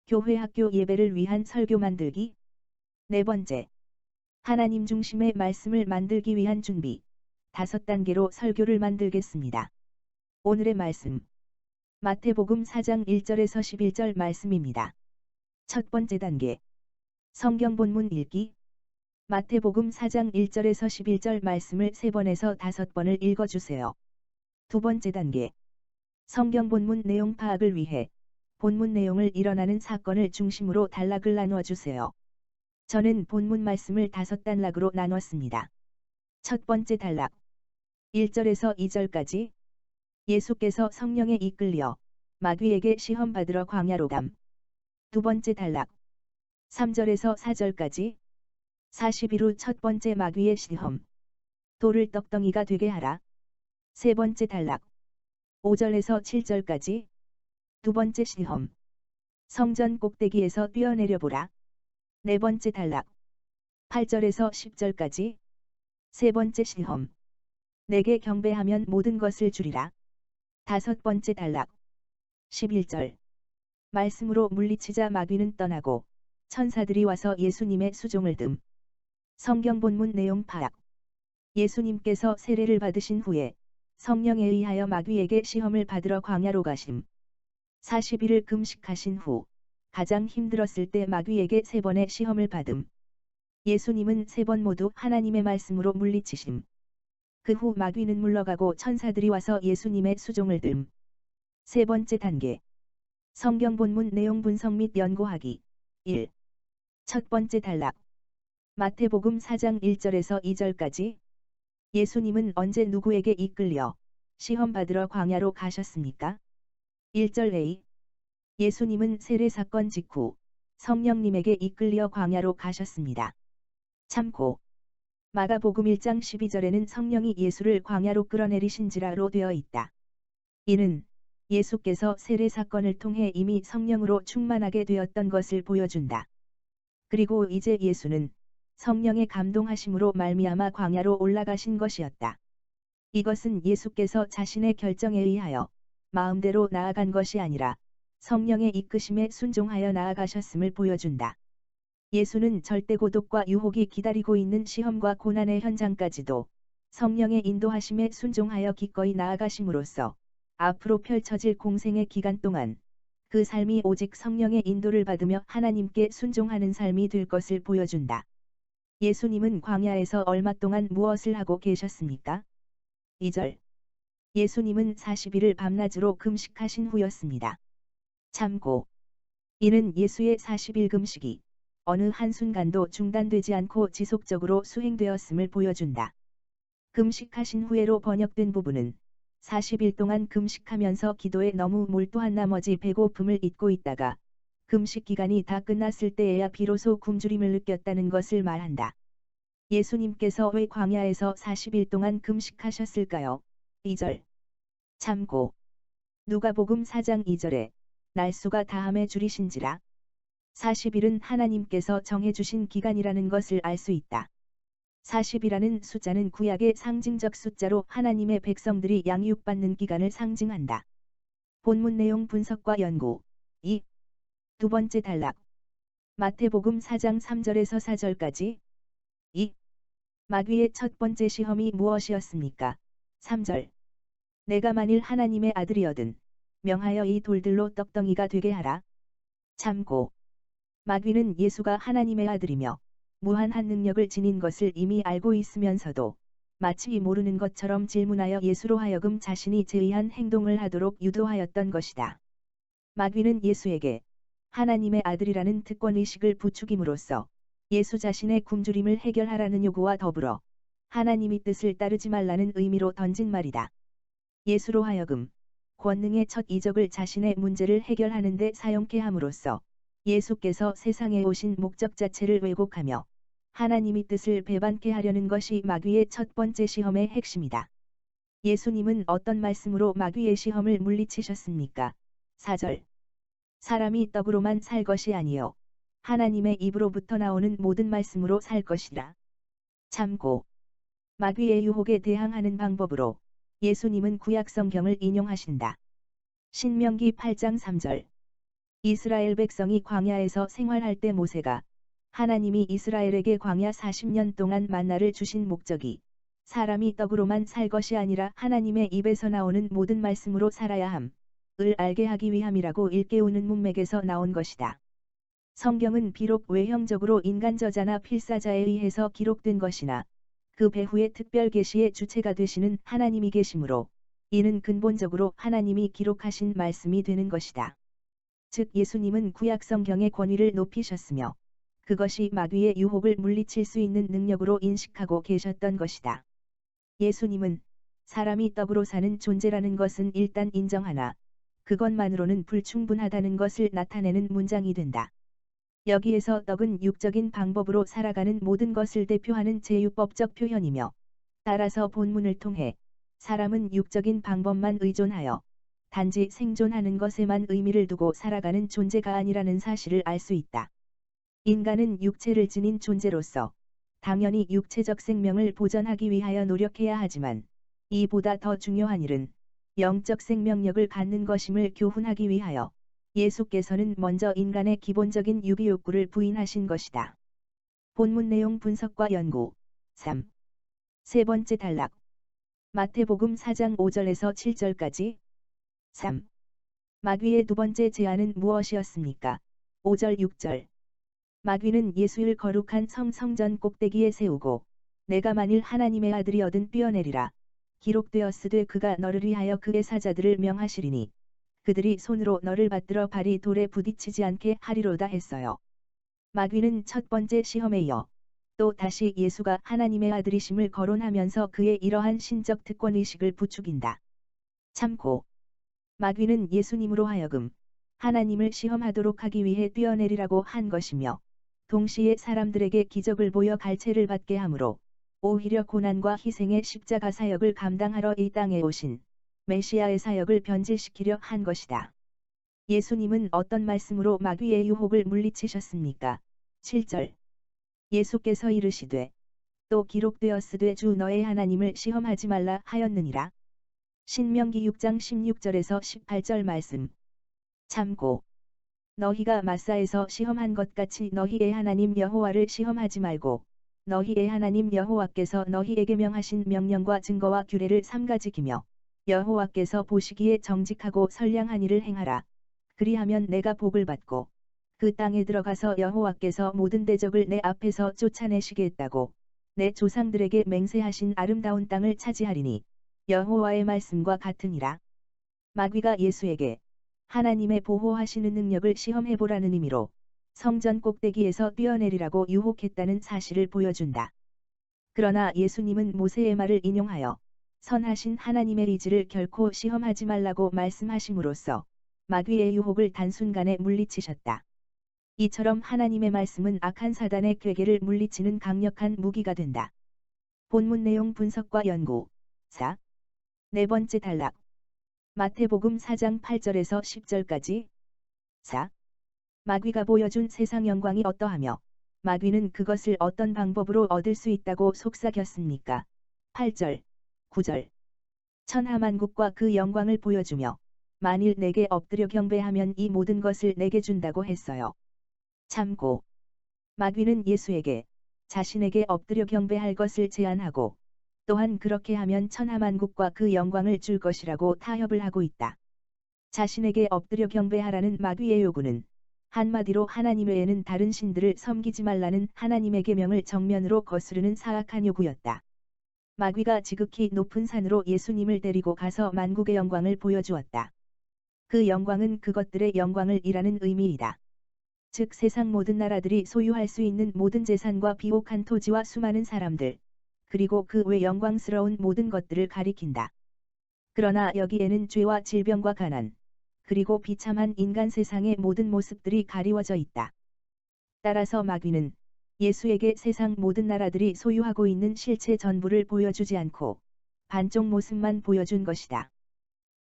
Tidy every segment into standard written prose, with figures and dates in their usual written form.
교회 학교 예배를 위한 설교 만들기. 네 번째, 하나님 중심의 말씀을 만들기 위한 준비. 5단계로 설교를 만들겠습니다. 오늘의 말씀. 마태복음 4장 1절에서 11절 말씀입니다. 첫 번째 단계. 성경 본문 읽기. 마태복음 4장 1절에서 11절 말씀을 3번에서 5번을 읽어주세요. 두 번째 단계. 성경 본문 내용 파악을 위해 본문 내용을 일어나는 사건을 중심으로 단락을 나누어 주세요. 저는 본문 말씀을 5단락으로 나눴습니다. 첫 번째 단락. 1절에서 2절까지. 예수께서 성령에 이끌려 마귀에게 시험 받으러 광야로 감. 두 번째 단락. 3절에서 4절까지. 40일 후 첫 번째 마귀의 시험. 돌을 떡덩이가 되게 하라. 세 번째 단락. 5절에서 7절까지. 두 번째 시험. 성전 꼭대기에서 뛰어내려 보라. 네 번째 단락. 8절에서 10절까지. 세 번째 시험. 내게 경배하면 모든 것을 주리라. 다섯 번째 단락. 11절. 말씀으로 물리치자 마귀는 떠나고 천사들이 와서 예수님의 수종을 듬. 성경 본문 내용 파악. 예수님께서 세례를 받으신 후에 성령에 의하여 마귀에게 시험을 받으러 광야로 가심. 40일을 금식하신 후 가장 힘들었을 때 마귀에게 3번의 시험을 받음. 예수님은 3번 모두 하나님의 말씀으로 물리치심. 그 후 마귀는 물러가고 천사들이 와서 예수님의 수종을 듬. 세 번째 단계. 성경 본문 내용 분석 및 연구하기. 1. 첫 번째 단락. 마태복음 4장 1절에서 2절까지. 예수님은 언제 누구에게 이끌려 시험 받으러 광야로 가셨습니까? 1절 A. 예수님은 세례 사건 직후 성령님에게 이끌려 광야로 가셨습니다. 참고. 마가복음 1장 12절에는 성령이 예수를 광야로 끌어내리신지라로 되어 있다. 이는 예수께서 세례 사건을 통해 이미 성령으로 충만하게 되었던 것을 보여준다. 그리고 이제 예수는 성령의 감동하심으로 말미암아 광야로 올라가신 것이었다. 이것은 예수께서 자신의 결정에 의하여 마음대로 나아간 것이 아니라 성령의 이끄심에 순종하여 나아가셨음을 보여준다. 예수는 절대 고독과 유혹이 기다리고 있는 시험과 고난의 현장까지도 성령의 인도하심에 순종하여 기꺼이 나아가심으로써 앞으로 펼쳐질 공생의 기간 동안 그 삶이 오직 성령의 인도를 받으며 하나님께 순종하는 삶이 될 것을 보여준다. 예수님은 광야에서 얼마 동안 무엇을 하고 계셨습니까? 2절. 예수님은 40일을 밤낮으로 금식하신 후였습니다. 참고. 이는 예수의 40일 금식이 어느 한순간도 중단되지 않고 지속적으로 수행되었음을 보여준다. 금식하신 후에로 번역된 부분은 40일 동안 금식하면서 기도에 너무 몰두한 나머지 배고픔을 잊고 있다가 금식 기간이 다 끝났을 때에야 비로소 굶주림을 느꼈다는 것을 말한다. 예수님께서 왜 광야에서 40일 동안 금식하셨을까요? 2절. 참고. 누가복음 4장 2절에 날수가 다함에 줄이신지라. 40일은 하나님께서 정해주신 기간이라는 것을 알 수 있다. 40이라는 숫자는 구약의 상징적 숫자로 하나님의 백성들이 양육받는 기간을 상징한다. 본문 내용 분석과 연구. 2. 두 번째 단락. 마태복음 4장 3절에서 4절까지. 2. 마귀의 첫 번째 시험이 무엇이었습니까? 3절. 내가 만일 하나님의 아들이어든 명하여 이 돌들로 떡덩이가 되게 하라. 참고. 마귀는 예수가 하나님의 아들이며 무한한 능력을 지닌 것을 이미 알고 있으면서도 마치 모르는 것처럼 질문하여 예수로 하여금 자신이 제의한 행동을 하도록 유도하였던 것이다. 마귀는 예수에게 하나님의 아들이라는 특권의식을 부추김으로써 예수 자신의 굶주림을 해결하라는 요구와 더불어 하나님의 뜻을 따르지 말라는 의미로 던진 말이다. 예수로 하여금 권능의 첫 이적을 자신의 문제를 해결하는 데 사용케 함으로써 예수께서 세상에 오신 목적 자체를 왜곡하며 하나님의 뜻을 배반케 하려는 것이 마귀의 첫 번째 시험의 핵심이다. 예수님은 어떤 말씀으로 마귀의 시험을 물리치셨습니까? 4절. 사람이 떡으로만 살 것이 아니요 하나님의 입으로부터 나오는 모든 말씀으로 살 것이라. 참고. 마귀의 유혹에 대항하는 방법으로 예수님은 구약 성경을 인용하신다. 신명기 8장 3절. 이스라엘 백성이 광야에서 생활할 때 모세가 하나님이 이스라엘에게 광야 40년 동안 만나를 주신 목적이 사람이 떡으로만 살 것이 아니라 하나님의 입에서 나오는 모든 말씀으로 살아야 함을 알게 하기 위함이라고 일깨우는 문맥에서 나온 것이다. 성경은 비록 외형적으로 인간 저자나 필사자에 의해서 기록된 것이나 그 배후의 특별 계시의 주체가 되시는 하나님이 계시므로 이는 근본적으로 하나님이 기록하신 말씀이 되는 것이다. 즉 예수님은 구약 성경의 권위를 높이셨으며 그것이 마귀의 유혹을 물리칠 수 있는 능력으로 인식하고 계셨던 것이다. 예수님은 사람이 떡으로 사는 존재라는 것은 일단 인정하나 그것만으로는 불충분하다는 것을 나타내는 문장이 된다. 여기에서 떡은 육적인 방법으로 살아가는 모든 것을 대표하는 제유법적 표현이며 따라서 본문을 통해 사람은 육적인 방법만 의존하여 단지 생존하는 것에만 의미를 두고 살아가는 존재가 아니라는 사실을 알 수 있다. 인간은 육체를 지닌 존재로서 당연히 육체적 생명을 보전하기 위하여 노력해야 하지만 이보다 더 중요한 일은 영적 생명력을 갖는 것임을 교훈하기 위하여 예수께서는 먼저 인간의 기본적인 유기욕구를 부인하신 것이다. 본문 내용 분석과 연구 3. 세 번째 단락 마태복음 4장 5절에서 7절까지 3. 마귀의 두 번째 제안은 무엇이었습니까? 5절 6절 마귀는 예수를 거룩한 성전 꼭대기에 세우고 내가 만일 하나님의 아들이어든 뛰어내리라. 기록되었으되 그가 너를 위하여 그의 사자들을 명하시리니 그들이 손으로 너를 받들어 발이 돌에 부딪히지 않게 하리로다 했어요. 마귀는 첫 번째 시험에 이어 또 다시 예수가 하나님의 아들이심을 거론하면서 그의 이러한 신적 특권의식을 부추긴다. 참고 마귀는 예수님으로 하여금 하나님을 시험하도록 하기 위해 뛰어내리라고 한 것이며 동시에 사람들에게 기적을 보여 갈채를 받게 하므로 오히려 고난과 희생의 십자가 사역을 감당하러 이 땅에 오신 메시아의 사역을 변질시키려 한 것이다. 예수님은 어떤 말씀으로 마귀의 유혹을 물리치셨습니까? 7절 예수께서 이르시되 또 기록되었으되 주 너의 하나님을 시험하지 말라 하였느니라. 신명기 6장 16절에서 18절 말씀. 참고 너희가 마사에서 시험한 것 같이 너희의 하나님 여호와를 시험하지 말고 너희의 하나님 여호와께서 너희에게 명하신 명령과 증거와 규례를 삼가 지키며 여호와께서 보시기에 정직하고 선량한 일을 행하라. 그리하면 내가 복을 받고 그 땅에 들어가서 여호와께서 모든 대적을 내 앞에서 쫓아내시겠다고 내 조상들에게 맹세하신 아름다운 땅을 차지하리니 여호와의 말씀과 같으니라. 마귀가 예수에게 하나님의 보호하시는 능력을 시험해보라는 의미로 성전 꼭대기에서 뛰어내리라고 유혹했다는 사실을 보여준다. 그러나 예수님은 모세의 말을 인용하여 선하신 하나님의 의지를 결코 시험하지 말라고 말씀하심으로써 마귀의 유혹을 단순간에 물리치셨다. 이처럼 하나님의 말씀은 악한 사단의 궤계를 물리치는 강력한 무기가 된다. 본문 내용 분석과 연구 4. 네 번째 단락 마태복음 4장 8절에서 10절까지 4. 마귀가 보여준 세상 영광이 어떠하며 마귀는 그것을 어떤 방법으로 얻을 수 있다고 속삭였습니까? 8절, 9절 천하만국과 그 영광을 보여주며 만일 내게 엎드려 경배하면 이 모든 것을 내게 준다고 했어요. 참고 마귀는 예수에게 자신에게 엎드려 경배할 것을 제안하고 또한 그렇게 하면 천하만국과 그 영광을 줄 것이라고 타협을 하고 있다. 자신에게 엎드려 경배하라는 마귀의 요구는 한마디로 하나님 외에는 다른 신들을 섬기지 말라는 하나님의 계명을 정면으로 거스르는 사악한 요구였다. 마귀가 지극히 높은 산으로 예수님을 데리고 가서 만국의 영광을 보여주었다. 그 영광은 그것들의 영광을 이라는 의미이다. 즉 세상 모든 나라들이 소유할 수 있는 모든 재산과 비옥한 토지와 수많은 사람들, 그리고 그 외 영광스러운 모든 것들을 가리킨다. 그러나 여기에는 죄와 질병과 가난, 그리고 비참한 인간 세상의 모든 모습들이 가리워져 있다. 따라서 마귀는 예수에게 세상 모든 나라들이 소유하고 있는 실체 전부를 보여주지 않고 반쪽 모습만 보여준 것이다.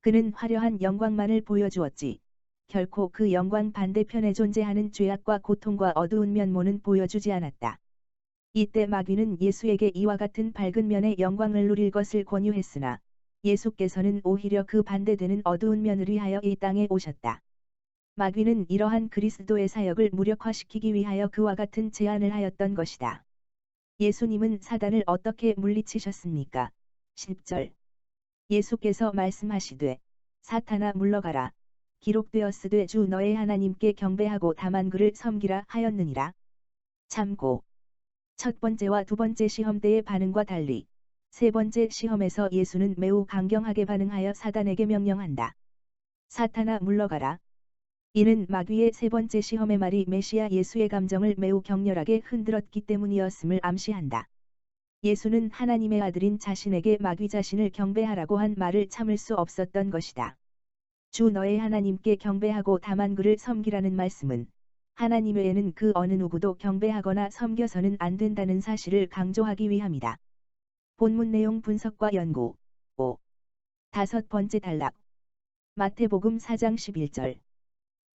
그는 화려한 영광만을 보여주었지 결코 그 영광 반대편에 존재하는 죄악과 고통과 어두운 면모는 보여주지 않았다. 이때 마귀는 예수에게 이와 같은 밝은 면의 영광을 누릴 것을 권유했으나 예수께서는 오히려 그 반대되는 어두운 면을 위하여 이 땅에 오셨다. 마귀는 이러한 그리스도의 사역을 무력화시키기 위하여 그와 같은 제안을 하였던 것이다. 예수님은 사단을 어떻게 물리치셨습니까? 10절. 예수께서 말씀하시되 사탄아 물러가라. 기록되었으되 주 너의 하나님께 경배하고 다만 그를 섬기라 하였느니라. 참고. 첫 번째와 두 번째 시험 때의 반응과 달리 세 번째 시험에서 예수는 매우 강경하게 반응하여 사단에게 명령한다. 사탄아 물러가라. 이는 마귀의 세 번째 시험의 말이 메시아 예수의 감정을 매우 격렬하게 흔들었기 때문이었음을 암시한다. 예수는 하나님의 아들인 자신에게 마귀 자신을 경배하라고 한 말을 참을 수 없었던 것이다. 주 너의 하나님께 경배하고 다만 그를 섬기라는 말씀은 하나님 외에는 그 어느 누구도 경배하거나 섬겨서는 안 된다는 사실을 강조하기 위함이다. 본문 내용 분석과 연구 5. 다섯 번째 단락. 마태복음 4장 11절.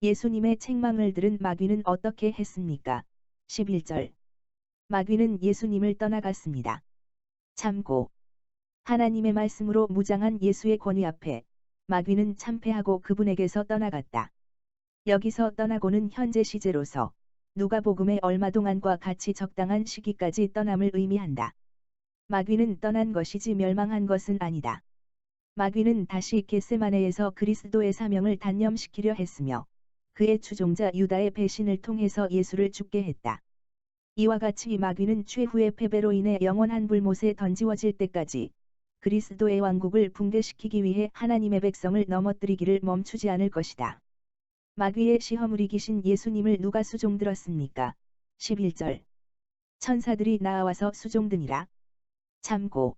예수님의 책망을 들은 마귀는 어떻게 했습니까? 11절. 마귀는 예수님을 떠나갔습니다. 참고. 하나님의 말씀으로 무장한 예수의 권위 앞에 마귀는 참패하고 그분에게서 떠나갔다. 여기서 떠나고는 현재 시제로서 누가복음의 얼마 동안과 같이 적당한 시기까지 떠남을 의미한다. 마귀는 떠난 것이지 멸망한 것은 아니다. 마귀는 다시 겟세마네에서 그리스도의 사명을 단념시키려 했으며 그의 추종자 유다의 배신을 통해서 예수를 죽게 했다. 이와 같이 마귀는 최후의 패배로 인해 영원한 불못에 던지워질 때까지 그리스도의 왕국을 붕괴시키기 위해 하나님의 백성을 넘어뜨리기를 멈추지 않을 것이다. 마귀의 시험을 이기신 예수님을 누가 수종들었습니까? 11절. 천사들이 나와서 수종드니라. 참고.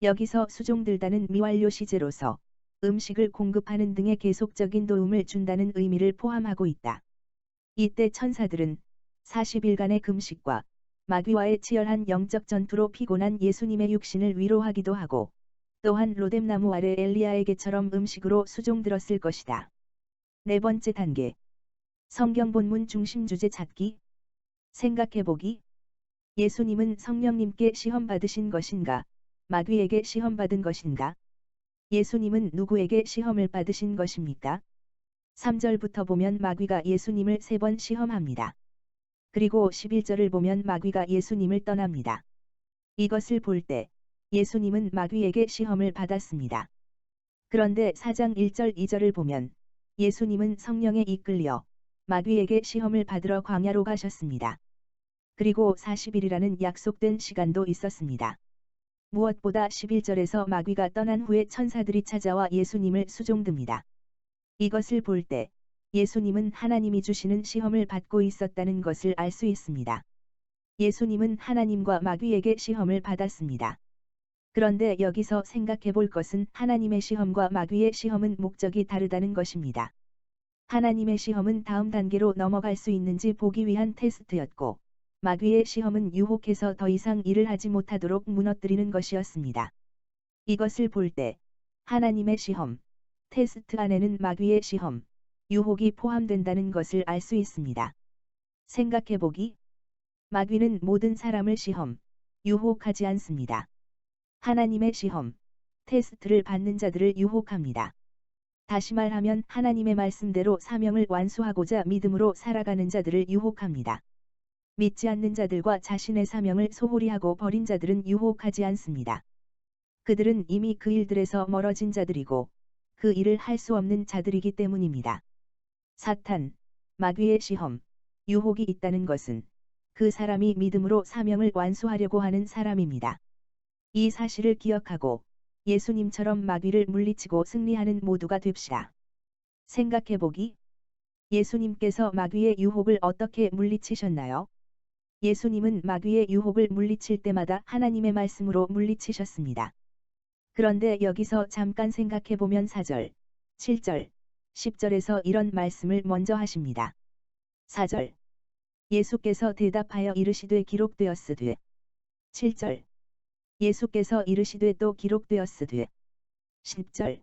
여기서 수종들다는 미완료 시제로서 음식을 공급하는 등의 계속적인 도움을 준다는 의미를 포함하고 있다. 이때 천사들은 40일간의 금식과 마귀와의 치열한 영적 전투로 피곤한 예수님의 육신을 위로하기도 하고 또한 로뎀나무 아래 엘리야에게처럼 음식으로 수종들었을 것이다. 네 번째 단계. 성경 본문 중심 주제 찾기. 생각해보기. 예수님은 성령님께 시험 받으신 것인가? 마귀에게 시험 받은 것인가? 예수님은 누구에게 시험을 받으신 것입니까? 3절부터 보면 마귀가 예수님을 3번 시험합니다. 그리고 11절을 보면 마귀가 예수님을 떠납니다. 이것을 볼 때 예수님은 마귀에게 시험을 받았습니다. 그런데 4장 1절 2절을 보면 예수님은 성령에 이끌려 마귀에게 시험을 받으러 광야로 가셨습니다. 그리고 40일이라는 약속된 시간도 있었습니다. 무엇보다 11절에서 마귀가 떠난 후에 천사들이 찾아와 예수님을 수종듭니다. 이것을 볼 때 예수님은 하나님이 주시는 시험을 받고 있었다는 것을 알 수 있습니다. 예수님은 하나님과 마귀에게 시험을 받았습니다. 그런데 여기서 생각해 볼 것은 하나님의 시험과 마귀의 시험은 목적이 다르다는 것입니다. 하나님의 시험은 다음 단계로 넘어갈 수 있는지 보기 위한 테스트였고 마귀의 시험은 유혹해서 더 이상 일을 하지 못하도록 무너뜨리는 것이었습니다. 이것을 볼 때 하나님의 시험, 테스트 안에는 마귀의 시험, 유혹이 포함된다는 것을 알 수 있습니다. 생각해보기. 마귀는 모든 사람을 시험, 유혹하지 않습니다. 하나님의 시험, 테스트를 받는 자들을 유혹합니다. 다시 말하면 하나님의 말씀대로 사명을 완수하고자 믿음으로 살아가는 자들을 유혹합니다. 믿지 않는 자들과 자신의 사명을 소홀히 하고 버린 자들은 유혹하지 않습니다. 그들은 이미 그 일들에서 멀어진 자들이고 그 일을 할 수 없는 자들이기 때문입니다. 사탄, 마귀의 시험, 유혹이 있다는 것은 그 사람이 믿음으로 사명을 완수하려고 하는 사람입니다. 이 사실을 기억하고 예수님처럼 마귀를 물리치고 승리하는 모두가 됩시다. 생각해보기. 예수님께서 마귀의 유혹을 어떻게 물리치셨나요? 예수님은 마귀의 유혹을 물리칠 때마다 하나님의 말씀으로 물리치셨습니다. 그런데 여기서 잠깐 생각해보면 4절, 7절, 10절에서 이런 말씀을 먼저 하십니다. 4절. 예수께서 대답하여 이르시되 기록되었으되. 7절. 예수께서 이르시되 또 기록되었으되. 10절.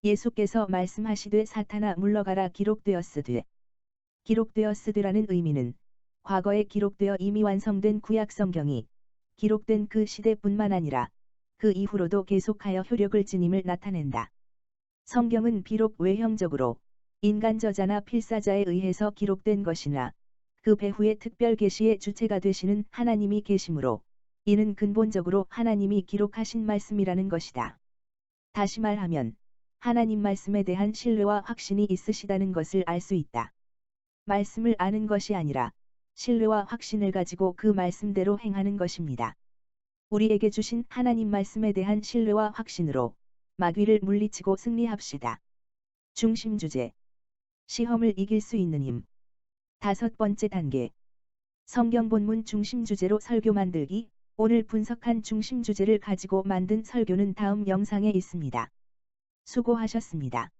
예수께서 말씀하시되 사탄아 물러가라 기록되었으되. 기록되었으되라는 의미는 과거에 기록되어 이미 완성된 구약 성경이 기록된 그 시대뿐만 아니라 그 이후로도 계속하여 효력을 지님을 나타낸다. 성경은 비록 외형적으로 인간 저자나 필사자에 의해서 기록된 것이나 그 배후의 특별 계시의 주체가 되시는 하나님이 계시므로 이는 근본적으로 하나님이 기록하신 말씀이라는 것이다. 다시 말하면 하나님 말씀에 대한 신뢰와 확신이 있으시다는 것을 알 수 있다. 말씀을 아는 것이 아니라 신뢰와 확신을 가지고 그 말씀대로 행하는 것입니다. 우리에게 주신 하나님 말씀에 대한 신뢰와 확신으로 마귀를 물리치고 승리합시다. 중심 주제. 시험을 이길 수 있는 힘. 5번째 단계. 성경 본문 중심 주제로 설교 만들기. 오늘 분석한 중심 주제를 가지고 만든 설교는 다음 영상에 있습니다. 수고하셨습니다.